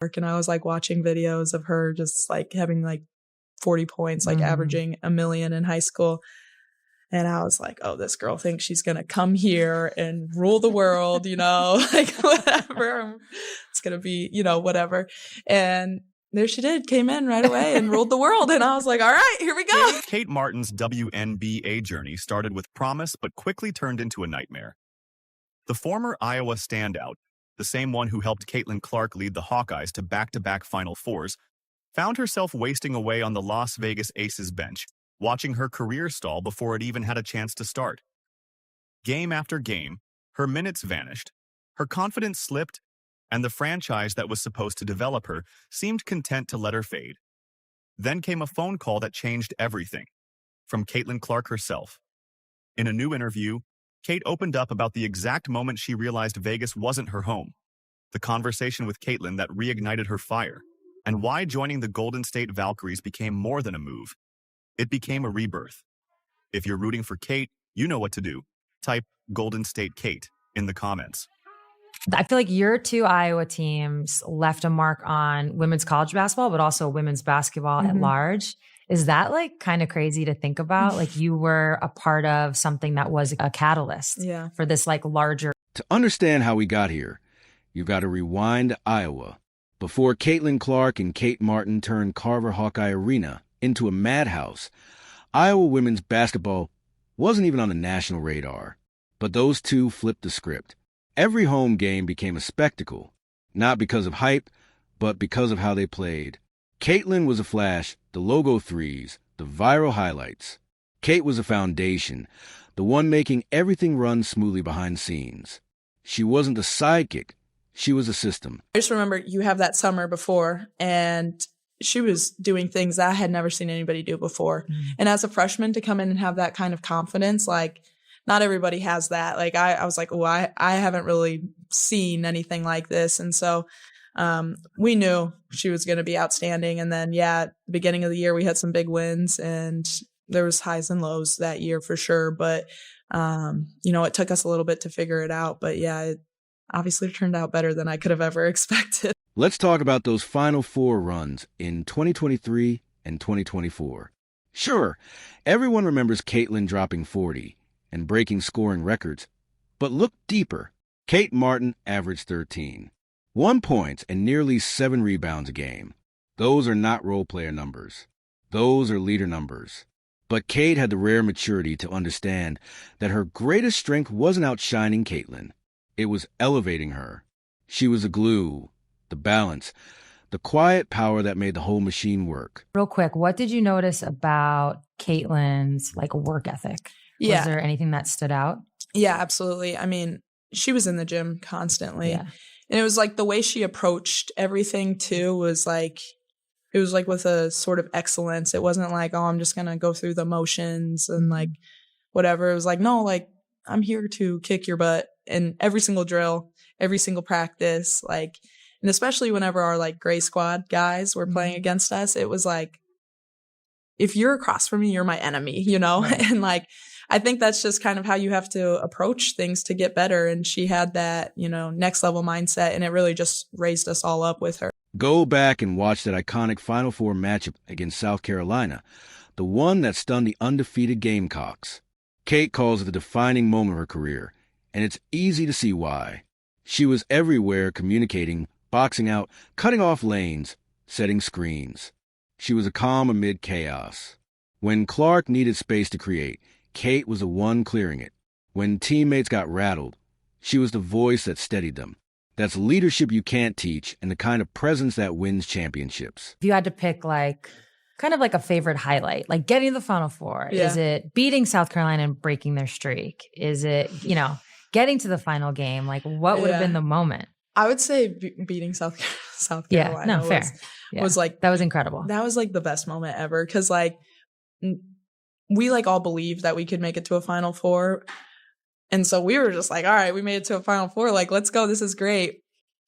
And I was like watching videos of her just like having like 40 points, like averaging a million in high school. And I was like, oh, this girl thinks she's going to come here and rule the world, like whatever. It's going to be, whatever. And there she did, came in right away and ruled the world. And I was like, all right, here we go. Kate Martin's WNBA journey started with promise, but quickly turned into a nightmare. The former Iowa standout, the same one who helped Caitlin Clark lead the Hawkeyes to back-to-back Final Fours, found herself wasting away on the Las Vegas Aces bench, watching her career stall before it even had a chance to start. Game after game, her minutes vanished, her confidence slipped, and the franchise that was supposed to develop her seemed content to let her fade. Then came a phone call that changed everything, from Caitlin Clark herself. In a new interview, Kate opened up about the exact moment she realized Vegas wasn't her home, the conversation with Caitlin that reignited her fire, and why joining the Golden State Valkyries became more than a move. It became a rebirth. If you're rooting for Kate, you know what to do. Type Golden State Kate in the comments. I feel like your two Iowa teams left a mark on women's college basketball, but also women's basketball at large. Is that like kind of crazy to think about? Like you were a part of something that was a catalyst for this like larger. To understand how we got here, you've got to rewind to Iowa. Before Caitlin Clark and Kate Martin turned Carver Hawkeye Arena into a madhouse, Iowa women's basketball wasn't even on the national radar. But those two flipped the script. Every home game became a spectacle, not because of hype, but because of how they played. Caitlin was a flash, the logo threes, the viral highlights. Kate was a foundation, the one making everything run smoothly behind scenes. She wasn't the sidekick, she was a system. I just remember you have that summer before, and she was doing things that I had never seen anybody do before. And as a freshman to come in and have that kind of confidence, like not everybody has that. Like I was like, oh, I haven't really seen anything like this. And so we knew she was going to be outstanding. And then, at the beginning of the year, we had some big wins and there was highs and lows that year for sure. But, it took us a little bit to figure it out. But it obviously turned out better than I could have ever expected. Let's talk about those Final Four runs in 2023 and 2024. Sure, everyone remembers Caitlin dropping 40 and breaking scoring records. But look deeper. Kate Martin averaged 13. 1 point and nearly 7 rebounds a game. Those are not role player numbers. Those are leader numbers. But Kate had the rare maturity to understand that her greatest strength wasn't outshining Caitlin. It was elevating her. She was the glue, the balance, the quiet power that made the whole machine work. Real quick, what did you notice about Caitlin's work ethic? Was there anything that stood out? Yeah, absolutely. I mean, she was in the gym constantly. Yeah. And it was like the way she approached everything too was like, it was like with a sort of excellence. It wasn't like, oh, I'm just going to go through the motions and like whatever. It was like, no, like I'm here to kick your butt in every single drill, every single practice. Like, and especially whenever our like gray squad guys were playing against us, it was like, if you're across from me, you're my enemy, Right. And like, I think that's just kind of how you have to approach things to get better. And she had that, next level mindset, and it really just raised us all up with her. Go back and watch that iconic Final Four matchup against South Carolina, the one that stunned the undefeated Gamecocks. Kate calls it the defining moment of her career, and it's easy to see why. She was everywhere communicating, boxing out, cutting off lanes, setting screens. She was a calm amid chaos. When Clark needed space to create, Kate was the one clearing it. When teammates got rattled, she was the voice that steadied them. That's leadership you can't teach, and the kind of presence that wins championships. If you had to pick kind of like a favorite highlight, like getting to the Final Four, is it beating South Carolina and breaking their streak? Is it, getting to the final game? Like what would have been the moment? I would say beating South Carolina. Yeah, no, fair. Was like, that was incredible. That was like the best moment ever. Cause like, we like all believed that we could make it to a Final Four. And so we were just like, all right, we made it to a Final Four. Like, let's go. This is great.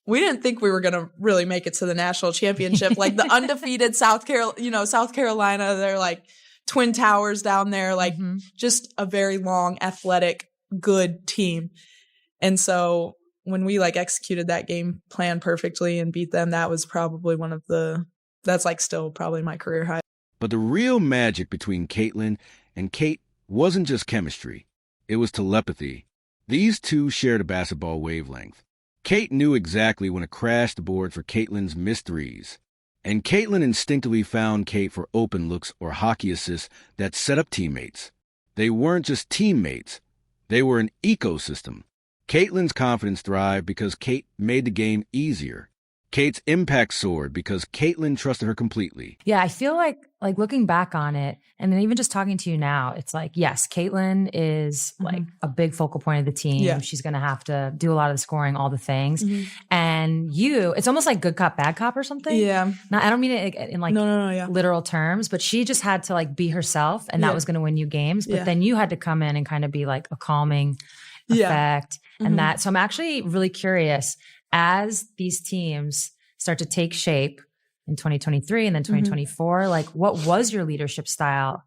We didn't think we were going to really make it to the national championship. Like the undefeated South Carolina, they're like Twin Towers down there, like just a very long, athletic, good team. And so when we like executed that game plan perfectly and beat them, that was probably that's like still probably my career high. But the real magic between Caitlin and Kate wasn't just chemistry. It was telepathy. These two shared a basketball wavelength. Kate knew exactly when to crash the board for Caitlin's missed threes. And Caitlin instinctively found Kate for open looks or hockey assists that set up teammates. They weren't just teammates. They were an ecosystem. Caitlin's confidence thrived because Kate made the game easier. Kate's impact soared because Caitlin trusted her completely. Yeah, I feel like looking back on it, and then even just talking to you now, it's like, yes, Caitlin is like a big focal point of the team. Yeah. She's going to have to do a lot of the scoring, all the things. And it's almost like good cop, bad cop or something. Yeah. Now, I don't mean it in like literal terms, but she just had to like be herself, and that was going to win you games. But then you had to come in and kind of be like a calming effect. And that, so I'm actually really curious, as these teams start to take shape in 2023 and then 2024, like what was your leadership style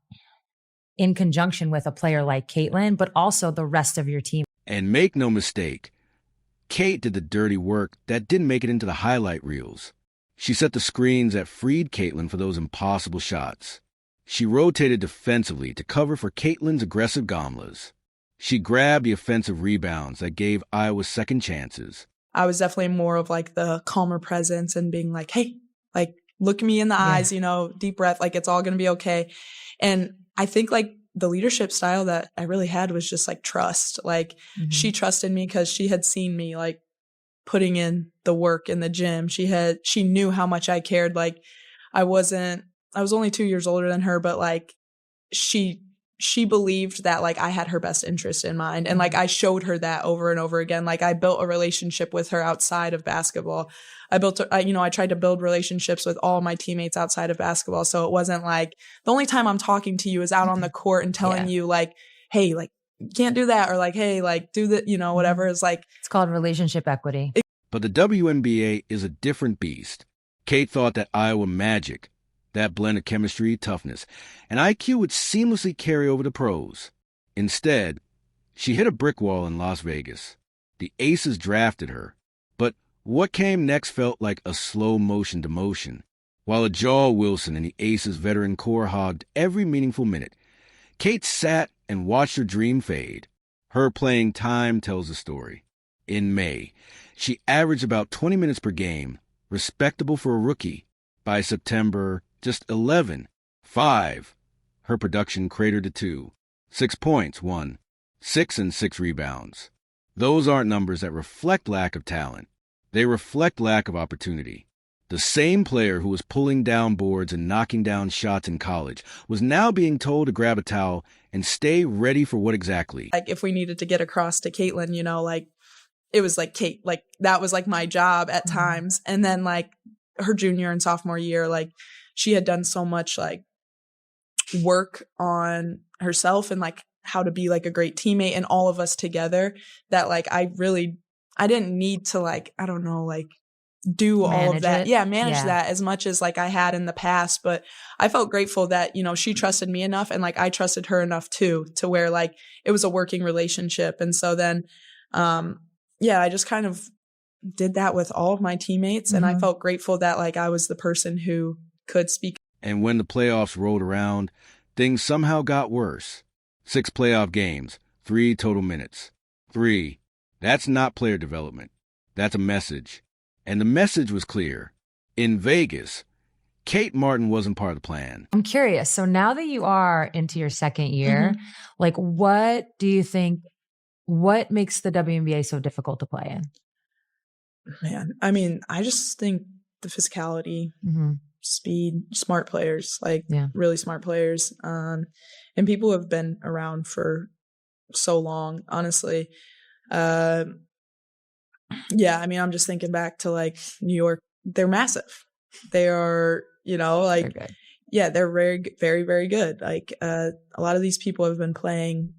in conjunction with a player like Caitlin, but also the rest of your team? And make no mistake, Kate did the dirty work that didn't make it into the highlight reels. She set the screens that freed Caitlin for those impossible shots. She rotated defensively to cover for Caitlin's aggressive gomlas. She grabbed the offensive rebounds that gave Iowa second chances. I was definitely more of like the calmer presence and being like, hey, like look me in the eyes, deep breath, like it's all going to be okay. And I think like the leadership style that I really had was just like trust. Like she trusted me because she had seen me like putting in the work in the gym. She knew how much I cared. Like I was only 2 years older than her, but like she believed that like I had her best interest in mind. And like I showed her that over and over again. Like I built a relationship with her outside of basketball. I tried to build relationships with all my teammates outside of basketball. So it wasn't like the only time I'm talking to you is out on the court and telling you like, hey, like you can't do that. Or like, hey, like do that, whatever is like. It's called relationship equity. But the WNBA is a different beast. Kate thought that Iowa magic, that blend of chemistry, toughness, and IQ would seamlessly carry over to pros. Instead, she hit a brick wall in Las Vegas. The Aces drafted her, but what came next felt like a slow-motion demotion. While a Jaw Wilson and the Aces veteran core hogged every meaningful minute, Kate sat and watched her dream fade. Her playing time tells the story. In May, she averaged about 20 minutes per game, respectable for a rookie. By September, just 11. 5. Her production cratered to 2. 6 points, 1. 6 and 6 rebounds. Those aren't numbers that reflect lack of talent. They reflect lack of opportunity. The same player who was pulling down boards and knocking down shots in college was now being told to grab a towel and stay ready for what exactly? Like if we needed to get across to Caitlin, like it was like Kate, like that was like my job at times. And then like her junior and sophomore year, like she had done so much like work on herself and like how to be like a great teammate and all of us together that like I didn't need to like, I don't know, like do all of that. Manage that as much as like I had in the past. But I felt grateful that, she trusted me enough and like I trusted her enough too, to where like it was a working relationship. And so then, I just kind of did that with all of my teammates. And I felt grateful that like I was the person who could speak. And when the playoffs rolled around, things somehow got worse. 6 playoff games, 3 total minutes. 3. That's not player development. That's a message. And the message was clear. In Vegas, Kate Martin wasn't part of the plan. I'm curious. So now that you are into your second year, like what do you think, what makes the WNBA so difficult to play in? Man, I mean, I just think the physicality, speed, smart players, like really smart players. And people have been around for so long, honestly. I mean, I'm just thinking back to like New York. They're massive. They are, like, they're very, very, very good. Like a lot of these people have been playing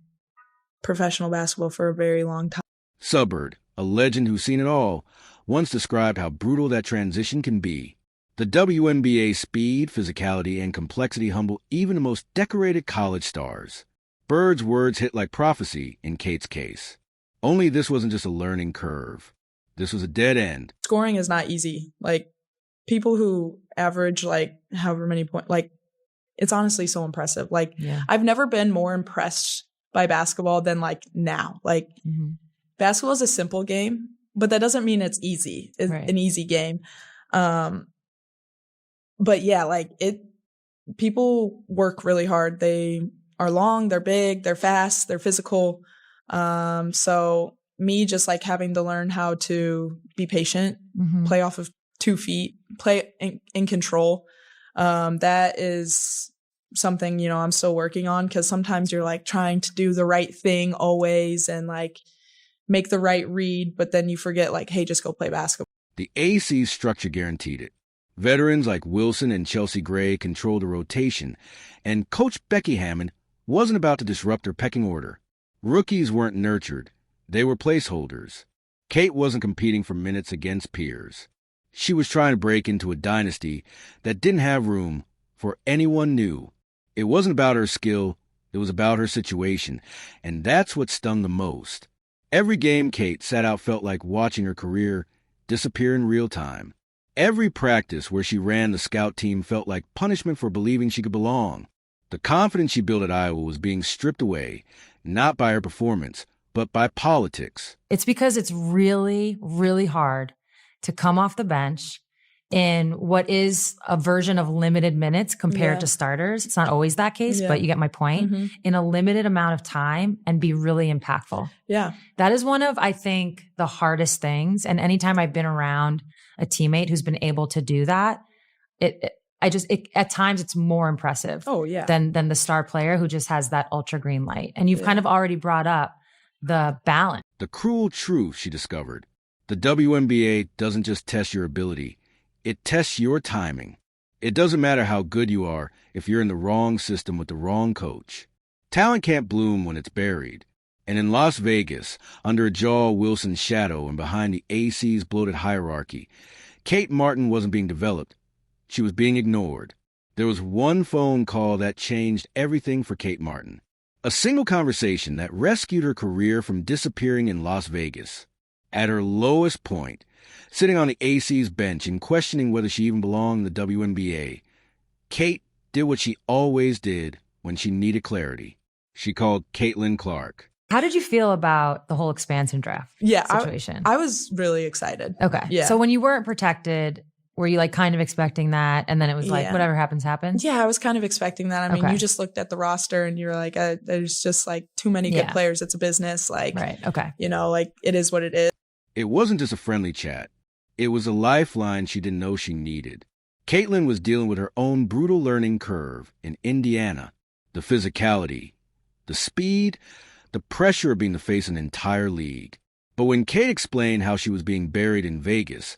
professional basketball for a very long time. Subbird, a legend who's seen it all, once described how brutal that transition can be. The WNBA's speed, physicality, and complexity humble even the most decorated college stars. Bird's words hit like prophecy in Kate's case. Only this wasn't just a learning curve. This was a dead end. Scoring is not easy. Like, people who average, like, however many points, like, it's honestly so impressive. Like, I've never been more impressed by basketball than, like, now. Like, basketball is a simple game, but that doesn't mean it's easy. It's an easy game. But yeah, like, people work really hard. They are long, they're big, they're fast, they're physical. So me just like having to learn how to be patient, play off of 2 feet, play in control. That is something, you know, I'm still working on, because sometimes you're like trying to do the right thing always and like make the right read, but then you forget, like, hey, just go play basketball. The AC's structure guaranteed it. Veterans like Wilson and Chelsea Gray controlled the rotation, and Coach Becky Hammond wasn't about to disrupt her pecking order. Rookies weren't nurtured. They were placeholders. Kate wasn't competing for minutes against peers. She was trying to break into a dynasty that didn't have room for anyone new. It wasn't about her skill, it was about her situation, and that's what stung the most. Every game Kate sat out felt like watching her career disappear in real time. Every practice where she ran the scout team felt like punishment for believing she could belong. The confidence she built at Iowa was being stripped away, not by her performance, but by politics. It's because it's really, really hard to come off the bench in what is a version of limited minutes compared to starters. It's not always that case, but you get my point. In a limited amount of time and be really impactful. Yeah. That is one of, I think, the hardest things. And anytime I've been around a teammate who's been able to do that, at times it's more impressive than the star player who just has that ultra green light. And you've kind of already brought up the balance. The cruel truth she discovered. The WNBA doesn't just test your ability, it tests your timing. It doesn't matter how good you are if you're in the wrong system with the wrong coach. Talent can't bloom when it's buried. And in Las Vegas, under Jaw Wilson's shadow and behind the AC's bloated hierarchy, Kate Martin wasn't being developed. She was being ignored. There was one phone call that changed everything for Kate Martin. A single conversation that rescued her career from disappearing in Las Vegas. At her lowest point, sitting on the AC's bench and questioning whether she even belonged in the WNBA, Kate did what she always did when she needed clarity. She called Caitlin Clark. How did you feel about the whole expansion draft situation? I was really excited. Okay. Yeah. So when you weren't protected, were you like kind of expecting that? And then it was like, whatever happens, happens? Yeah, I was kind of expecting that. I mean, you just looked at the roster and you're like, there's just like too many good players. It's a business. Like, you know, like it is what it is. It wasn't just a friendly chat. It was a lifeline she didn't know she needed. Caitlin was dealing with her own brutal learning curve in Indiana. The physicality, the speed, the pressure of being the face of an entire league. But when Kate explained how she was being buried in Vegas,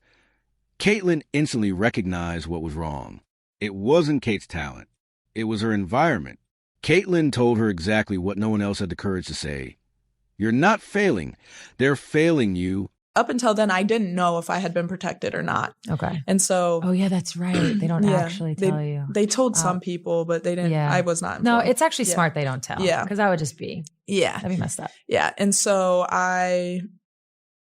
Caitlin instantly recognized what was wrong. It wasn't Kate's talent. It was her environment. Caitlin told her exactly what no one else had the courage to say. You're not failing. They're failing you. Up until then, I didn't know if I had been protected or not. Okay. And so... Oh, yeah, that's right. They don't actually tell you. They told some people, but they didn't. I was not informed. No, it's actually smart they don't tell. Yeah. Because that would just be... Yeah. That'd be messed up. Yeah. And so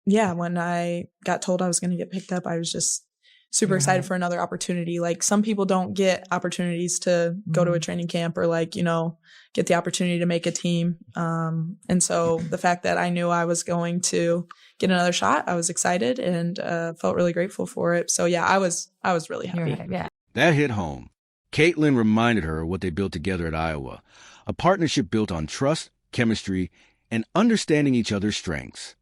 when I got told I was going to get picked up, I was just super excited for another opportunity. Like, some people don't get opportunities to go to a training camp or like, you know, get the opportunity to make a team. And so the fact that I knew I was going to get another shot, I was excited and felt really grateful for it. So yeah, I was really happy. Right, yeah. That hit home. Caitlin reminded her of what they built together at Iowa, a partnership built on trust, chemistry, and understanding each other's strengths.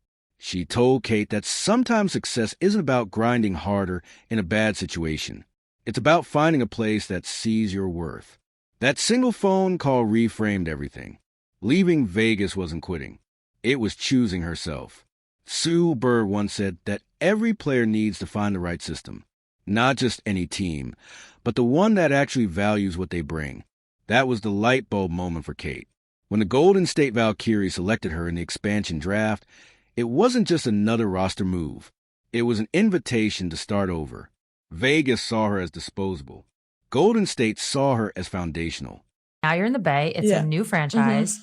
She told Kate that sometimes success isn't about grinding harder in a bad situation. It's about finding a place that sees your worth. That single phone call reframed everything. Leaving Vegas wasn't quitting. It was choosing herself. Sue Bird once said that every player needs to find the right system. Not just any team, but the one that actually values what they bring. That was the light bulb moment for Kate. When the Golden State Valkyries selected her in the expansion draft, it wasn't just another roster move. It was an invitation to start over. Vegas saw her as disposable. Golden State saw her as foundational. Now you're in the Bay. It's a new franchise.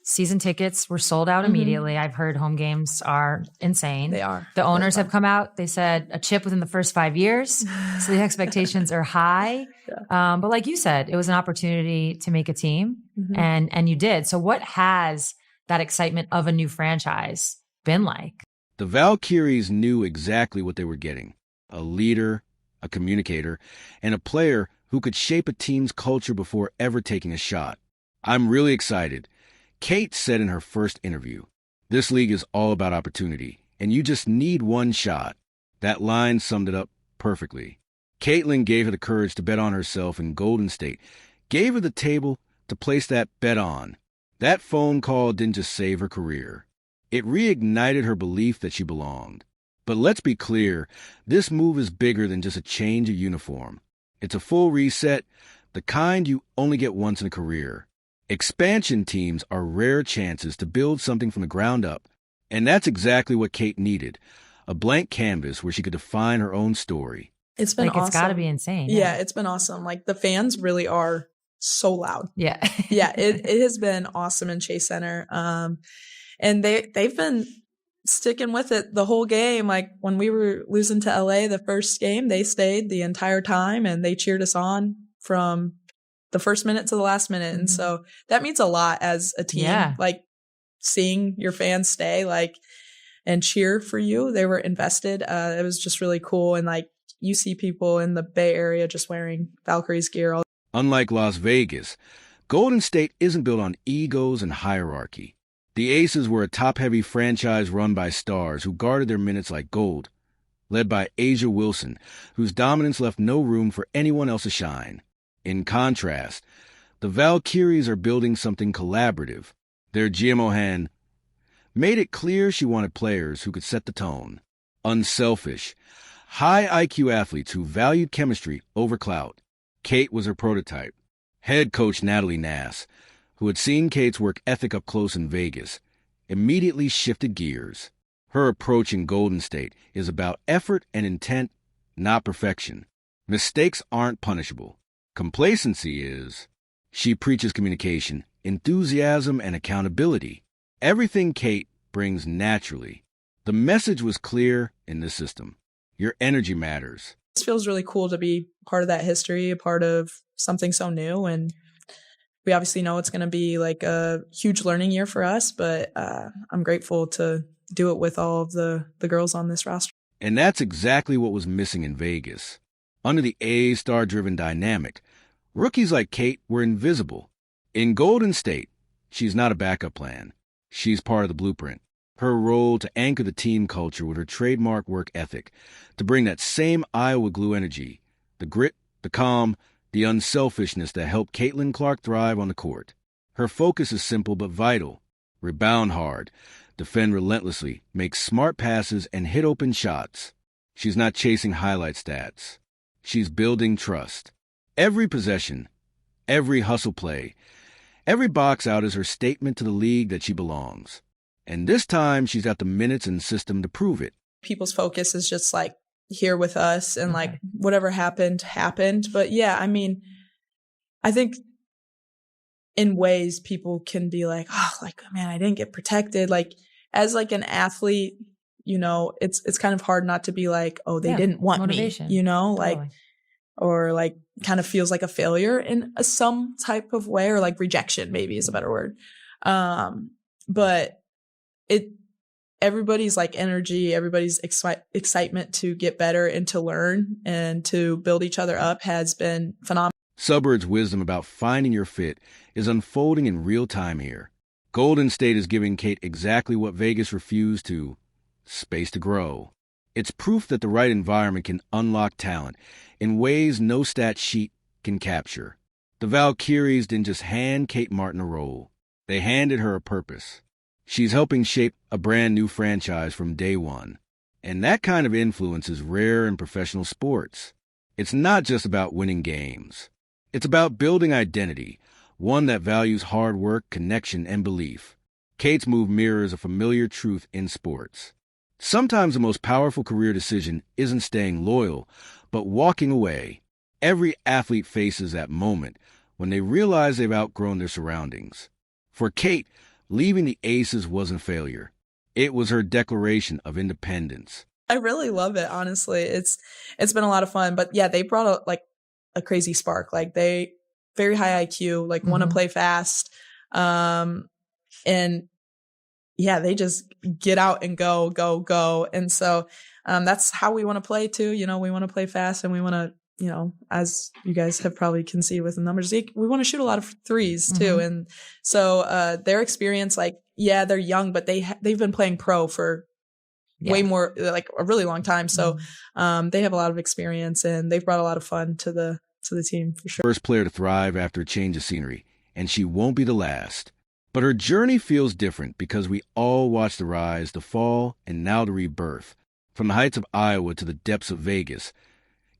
season tickets were sold out immediately. I've heard home games are insane. They are. The owners have come out. They said a chip within the first 5 years. So the expectations are high. Yeah. But like you said, it was an opportunity to make a team and you did. So what has that excitement of a new franchise been like? The Valkyries knew exactly what they were getting. A leader, a communicator, and a player who could shape a team's culture before ever taking a shot. I'm really excited. Kate said in her first interview, "This league is all about opportunity, and you just need one shot." That line summed it up perfectly. Caitlin gave her the courage to bet on herself in Golden State, gave her the table to place that bet on. That phone call didn't just save her career. It reignited her belief that she belonged. But let's be clear, this move is bigger than just a change of uniform. It's a full reset, the kind you only get once in a career. Expansion teams are rare chances to build something from the ground up. And that's exactly what Kate needed, a blank canvas where she could define her own story. It's been awesome. It's got to be insane. Yeah, it's been awesome. Like, the fans really are so loud. Yeah. Yeah, it has been awesome in Chase Center. And they've been sticking with it the whole game. Like, when we were losing to LA the first game, they stayed the entire time and they cheered us on from the first minute to the last minute. And so that means a lot as a team. Yeah. Like, seeing your fans stay, like, and cheer for you. They were invested. It was just really cool. And like, you see people in the Bay Area just wearing Valkyries gear. Unlike Las Vegas, Golden State isn't built on egos and hierarchy. The Aces were a top-heavy franchise run by stars who guarded their minutes like gold, led by A'ja Wilson, whose dominance left no room for anyone else to shine. In contrast, the Valkyries are building something collaborative. Their GM O'Han made it clear she wanted players who could set the tone. Unselfish, high IQ athletes who valued chemistry over clout. Kate was her prototype. Head coach Natalie Nass, who had seen Kate's work ethic up close in Vegas, immediately shifted gears. Her approach in Golden State is about effort and intent, not perfection. Mistakes aren't punishable. Complacency is. She preaches communication, enthusiasm, and accountability. Everything Kate brings naturally. The message was clear in this system. Your energy matters. It feels really cool to be part of that history, a part of something so new. And we obviously know it's going to be like a huge learning year for us, but I'm grateful to do it with all of the girls on this roster. And that's exactly what was missing in Vegas. Under the A star-driven dynamic, rookies like Kate were invisible. In Golden State, she's not a backup plan. She's part of the blueprint. Her role to anchor the team culture with her trademark work ethic, to bring that same Iowa glue energy, the grit, the calm, the unselfishness that helped Caitlin Clark thrive on the court. Her focus is simple but vital. Rebound hard, defend relentlessly, make smart passes, and hit open shots. She's not chasing highlight stats. She's building trust. Every possession, every hustle play, every box out is her statement to the league that she belongs. And this time, she's got the minutes and system to prove it. People's focus is just like here with us and like whatever happened. But yeah, I mean, I think in ways people can be like, oh, like, man, I didn't get protected. Like, as like an athlete, you know, it's kind of hard not to be like, oh, they didn't want motivation. Me, you know, totally. Like, or like kind of feels like a failure in some type of way, or like rejection maybe is a better word. But everybody's like energy, everybody's excitement to get better and to learn and to build each other up has been phenomenal. Subbird's wisdom about finding your fit is unfolding in real time here. Golden State is giving Kate exactly what Vegas refused to: space to grow. It's proof that the right environment can unlock talent in ways no stat sheet can capture. The Valkyries didn't just hand Kate Martin a role. They handed her a purpose. She's helping shape a brand new franchise from day one. And that kind of influence is rare in professional sports. It's not just about winning games. It's about building identity, one that values hard work, connection, and belief. Kate's move mirrors a familiar truth in sports. Sometimes the most powerful career decision isn't staying loyal, but walking away. Every athlete faces that moment when they realize they've outgrown their surroundings. For Kate, leaving the Aces wasn't failure. It was her declaration of independence. I really love it, honestly. It's been a lot of fun. But yeah, they brought a crazy spark. Like they very high IQ, like want to play fast. And yeah, they just get out and go, go, go. And so that's how we want to play too. You know, we want to play fast and we want to, you know, as you guys have probably can see with the numbers, we want to shoot a lot of threes too. And so their experience, like, yeah, they're young, but they've been playing pro for way more, like a really long time. So they have a lot of experience and they've brought a lot of fun to the team for sure. First player to thrive after a change of scenery, and she won't be the last. But her journey feels different because we all watched the rise, the fall, and now the rebirth. From the heights of Iowa to the depths of Vegas,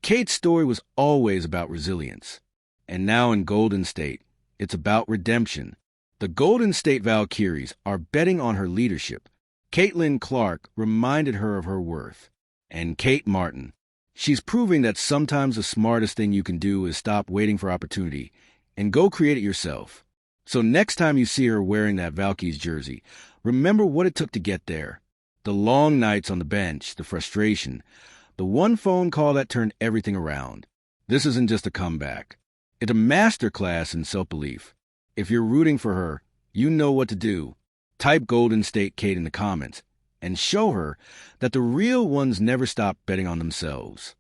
Kate's story was always about resilience. And now in Golden State, it's about redemption. The Golden State Valkyries are betting on her leadership. Caitlin Clark reminded her of her worth. And Kate Martin, she's proving that sometimes the smartest thing you can do is stop waiting for opportunity and go create it yourself. So next time you see her wearing that Valkyries jersey, remember what it took to get there. The long nights on the bench, the frustration, the one phone call that turned everything around. This isn't just a comeback. It's a masterclass in self-belief. If you're rooting for her, you know what to do. Type Golden State Kate in the comments and show her that the real ones never stop betting on themselves.